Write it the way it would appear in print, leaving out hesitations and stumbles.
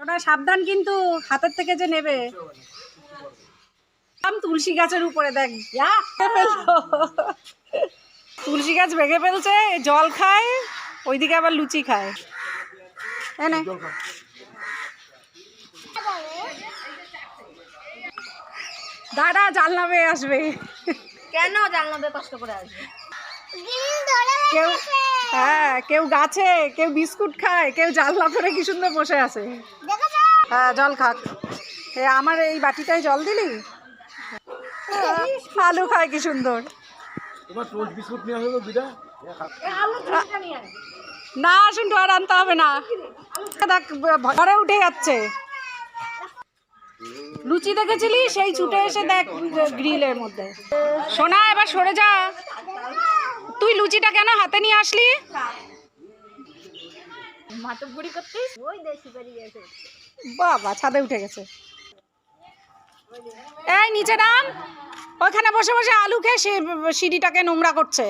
ওটা সাবধান কিন্তু হাতের থেকে যে নেবে। তুলসী গাছের উপরে দেখ তুলসী গাছ ভেঙে ফেলছে, জল খায়, ওইদিকে আবার লুচি খায়। এনে দাদা জানলা বেয়ে আসবে। কেন জানলা বেয়ে কষ্ট করে আসবে? কেউ কেউ গাছে, কেউ বিস্কুট খায়, কেউ জানলা করে কি সুন্দর বসে আছে। হ্যাঁ জল খাক। আমার এই বাটিটায় জল দিলি? আলু খায় কি সুন্দর। না শুনতো আর আনতে হবে না, দেখ ঘরে উঠে যাচ্ছে। লুচি দেখেছিলি, সেই ছুটে এসে দেখ গ্রিলের মধ্যে। সোনা এবার সরে যা, তুই লুচিটা কেন হাতে নিয়ে আসলি? মাতবগুড়ি করছিস? ওই দেশি বেরিয়ে গেছে। বাবা ছাদে উঠে গেছে। এই নিচে নাম, ওখানে বসে বসে আলু খেয়ে সিঁড়িটাকে নোংরা করছে।